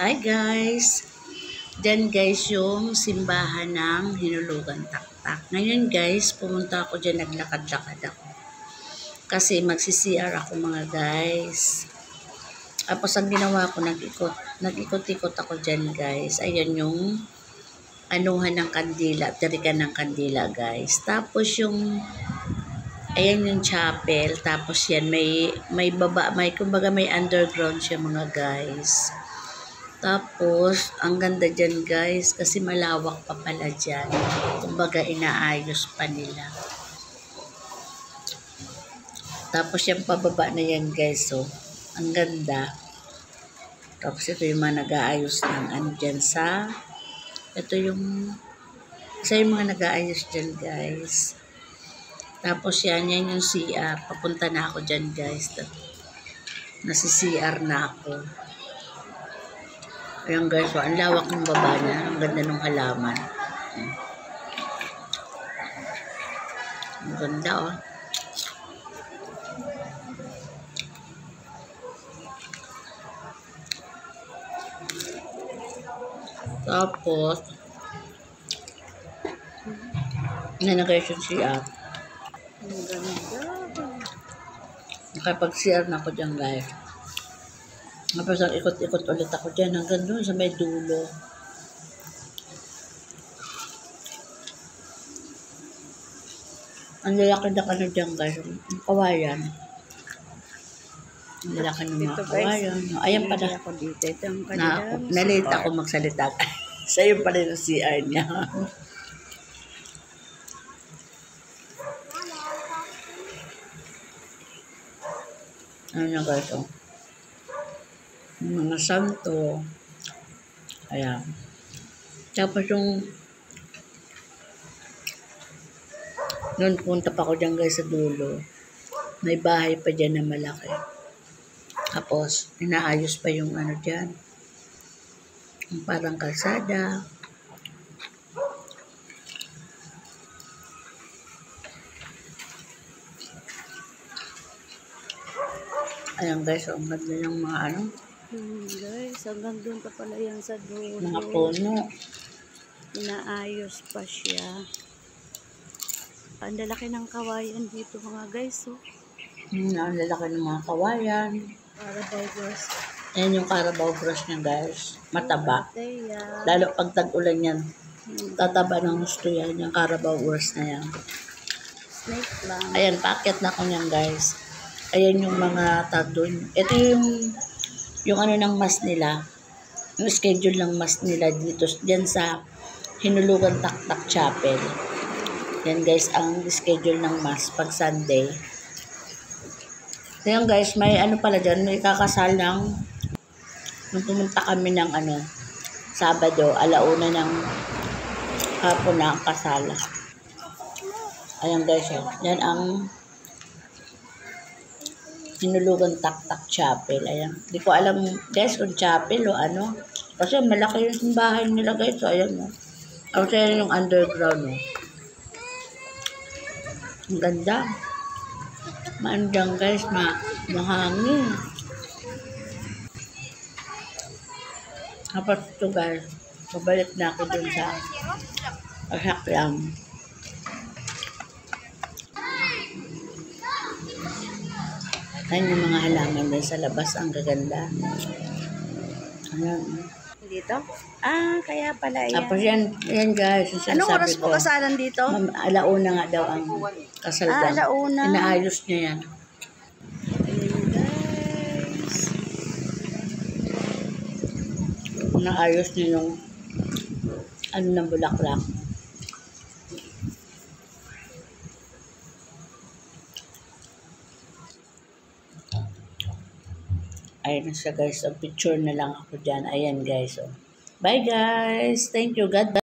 Hi guys! Diyan guys yung simbahan ng Hinulugan Taktak. Ngayon guys, pumunta ako dyan, naglakad-lakad ako. Kasi magsi-CR ako mga guys. Tapos ang ginawa ko, nag-ikot-ikot ako dyan guys. Ayan yung anuhan ng kandila, tirikan ng kandila guys. Tapos yung ayan yung chapel. Tapos yan, may baba, kumbaga may underground siya mga guys. Tapos, ang ganda dyan guys, kasi malawak pa pala dyan. Kumbaga, inaayos pa nila. Tapos, yung pababa na yan guys, so, ang ganda. Tapos, ito yung mga nag-aayos ng ano dyan sa, ito yung mga nag-aayos dyan guys. Tapos, yan yung CR. Papunta na ako dyan guys. Nasi-CR na ako. Ayan guys, so, ang lawak ng baba niya. Ang ganda ng halaman. Ang ganda oh. Tapos, yan na guys yung CR. Ang ganda. Nakapag-CR na ako dyan guys. Tapos ikot-ikot ulit ako dyan hanggang doon sa may dulo. Ang lalaki na ano dyan guys. Ang kawayan. Ang lalaki ng mga kawayan. Ayan pala. Ako dito. Ito ang Nalate ako magsalita. Sa'yo pa rin ang CR niya. Ano na guys oh. Mga santo. Ayan. Tapos yung noon punta pa ako dyan guys sa dulo. May bahay pa dyan na malaki. Tapos, inaayos pa yung ano dyan. Yung parang kalsada. Ayan guys, ang ganda ng mga ano. Guys, hanggang doon pa pala yan sa dulo. Mga puno. Inaayos pa siya. Ang lalaki ng kawayan dito mga guys. Oh. Ang lalaki ng mga kawayan. Carabao grass. Ayan yung Carabao grass niya guys. Mataba. Lalo pag tag-ulan yan. Tataba ng gusto yan. Yung Carabao grass na yan. Snake lang. Ayan, paakyat na ako niyan guys. Ayan yung mga tag doon. Ito yung ano ng mas nila. Yung schedule ng mas nila dito. Diyan sa Hinulugan Taktak Chapel. Yan guys, ang schedule ng mas pag Sunday. Ayan guys, may ano pala dyan. May kakasal ng nung pumunta kami ng ano Sabado, 1:00 ng hapon na ang kasal. Ayan guys, yan ang Hinulugan Taktak Chapel. Ayan. Hindi ko alam guys kung chapel o ano. Kasi malaki yung bahay nila guys. So, ayan o. Tapos ayan yung underground o. Ang ganda. Maandang guys. Mahangin. Tapos ito guys. Pabalik na ako dun sa sasakyan. Ayan yung mga halaman din sa labas. Ang gaganda. Ayan. Dito? Ah, kaya pala yan. Tapos yan guys. Anong oras po kasalan dito? 1:00 nga daw ang kasal dyan. 1:00. Inaayos niya yan. Ayan guys. Inaayos niya yung ano ng bulaklak. Ayan na siya guys. Ang picture na lang ako dyan. Ayan guys. Oh. Bye guys. Thank you. God bless.